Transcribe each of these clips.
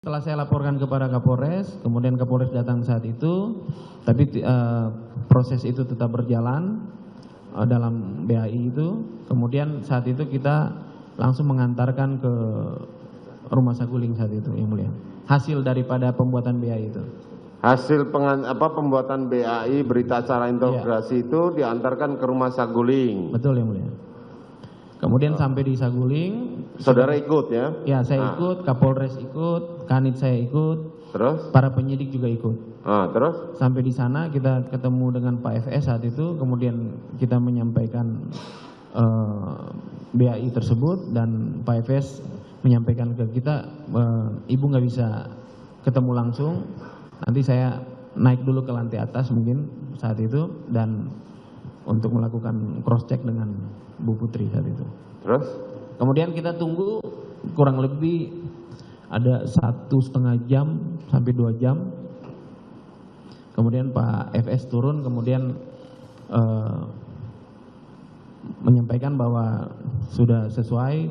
Setelah saya laporkan kepada Kapolres, kemudian Kapolres datang saat itu, tapi proses itu tetap berjalan dalam BAI itu. Kemudian saat itu kita langsung mengantarkan ke rumah saguling saat itu, yang mulia. Hasil daripada pembuatan BAI itu. Hasil pembuatan BAI berita acara interogasi itu diantarkan ke rumah saguling. Betul, yang mulia. Kemudian sampai di Saguling, saudara ikut ya? Ya, saya ikut, Kapolres ikut, Kanit saya ikut, terus para penyidik juga ikut. Terus sampai di sana kita ketemu dengan Pak FS saat itu, kemudian kita menyampaikan BAI tersebut, dan Pak FS menyampaikan ke kita, Ibu nggak bisa ketemu langsung, nanti saya naik dulu ke lantai atas mungkin saat itu, dan untuk melakukan cross check dengan Bu Putri saat itu. Terus? Kemudian kita tunggu kurang lebih ada 1,5 jam sampai 2 jam. Kemudian Pak FS turun, kemudian menyampaikan bahwa sudah sesuai,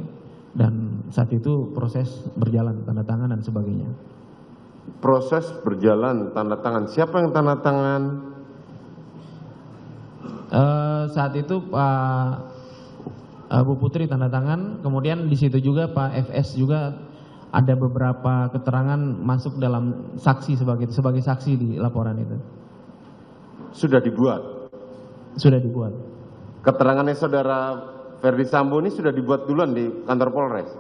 dan saat itu proses berjalan, tanda tangan dan sebagainya. Proses berjalan, tanda tangan. Siapa yang tanda tangan? Saat itu Pak Bu Putri tanda tangan, kemudian di situ juga Pak FS juga ada beberapa keterangan masuk dalam saksi sebagai saksi di laporan itu. Sudah dibuat? Sudah dibuat. Keterangannya saudara Ferdi Sambo ini sudah dibuat duluan di kantor Polres?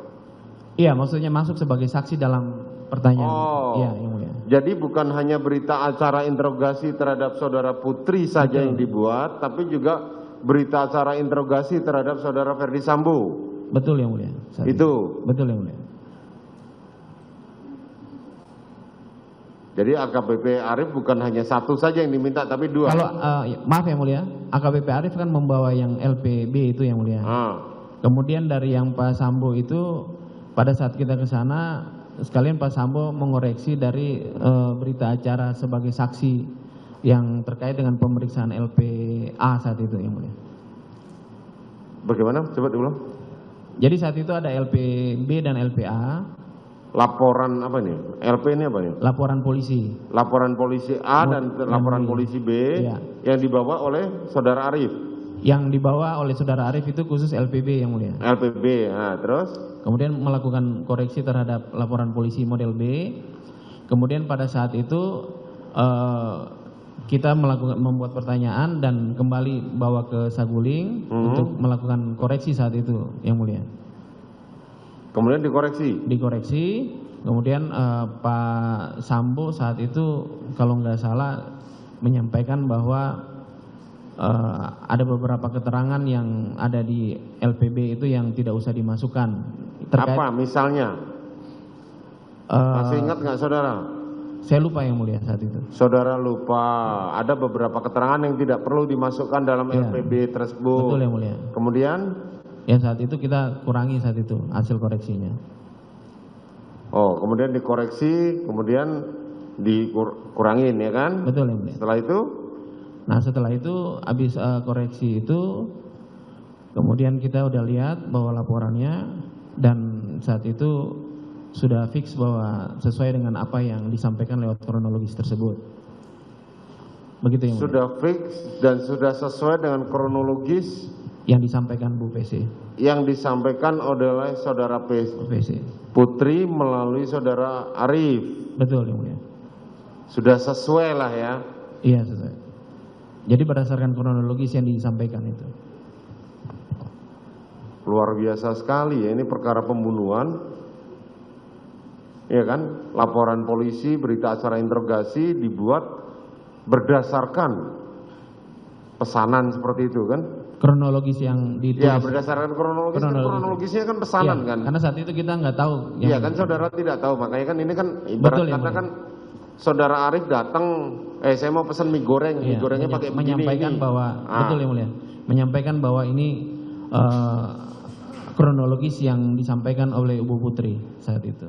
Iya, maksudnya masuk sebagai saksi dalam pertanyaan. Iya, yang mulia. Jadi bukan hanya berita acara interogasi terhadap saudara Putri saja yang dibuat, tapi juga berita acara interogasi terhadap saudara Ferdi Sambo. Betul, yang mulia. Itu. Betul, yang mulia. Jadi AKBP Arief bukan hanya satu saja yang diminta, tapi 2. Kalau maaf yang mulia, AKBP Arief kan membawa yang LPB itu, yang mulia. Kemudian dari yang Pak Sambo itu, pada saat kita ke sana, sekalian Pak Sambo mengoreksi dari berita acara sebagai saksi yang terkait dengan pemeriksaan LPA saat itu, yang mulia. Bagaimana? Coba diulang. Jadi saat itu ada LPB dan LPA. Laporan apa nih? LP ini apa nih? Laporan polisi. Laporan polisi A dan laporan polisi B, ya, yang dibawa oleh saudara Arief. Yang dibawa oleh saudara Arief itu khusus LPB, yang mulia. LPB, nah, terus? Kemudian melakukan koreksi terhadap laporan polisi model B. Kemudian pada saat itu kita membuat pertanyaan dan kembali bawa ke Saguling untuk melakukan koreksi saat itu, yang mulia. Kemudian dikoreksi? Dikoreksi, kemudian Pak Sambo saat itu kalau nggak salah menyampaikan bahwa ada beberapa keterangan yang ada di LPB itu yang tidak usah dimasukkan. Apa misalnya? Masih ingat nggak saudara? Saya lupa, yang mulia, saat itu. Saudara lupa, ada beberapa keterangan yang tidak perlu dimasukkan dalam LPB tersebut. Betul, yang mulia. Kemudian? Ya, saat itu kita kurangi saat itu hasil koreksinya. Oh, kemudian dikoreksi, kemudian dikurangin, ya kan? Betul, yang mulia. Setelah itu? Nah, setelah itu habis koreksi itu, kemudian kita udah lihat bahwa laporannya, dan saat itu sudah fix bahwa sesuai dengan apa yang disampaikan lewat kronologis tersebut. Begitu, yang mulia. Sudah fix dan sudah sesuai dengan kronologis yang disampaikan Bu PC. Yang disampaikan oleh saudara PC. Putri melalui saudara Arief. Betul, yang mulia. Sudah sesuai lah ya. Iya, sesuai. Jadi berdasarkan kronologis yang disampaikan itu. Luar biasa sekali ya, ini perkara pembunuhan. Ya kan, laporan polisi, berita acara interogasi dibuat berdasarkan pesanan seperti itu kan? Kronologis yang ditulis. Ya, berdasarkan kronologisnya kan pesanan kan? Karena saat itu kita nggak tahu. Iya kan, saudara tidak tahu, makanya kan ini kan ibarat kata kan saudara Arief datang, saya mau pesan mie goreng, mie gorengnya pakai begini. Menyampaikan bahwa, betul, yang mulia, menyampaikan bahwa ini kronologis yang disampaikan oleh Ibu Putri saat itu.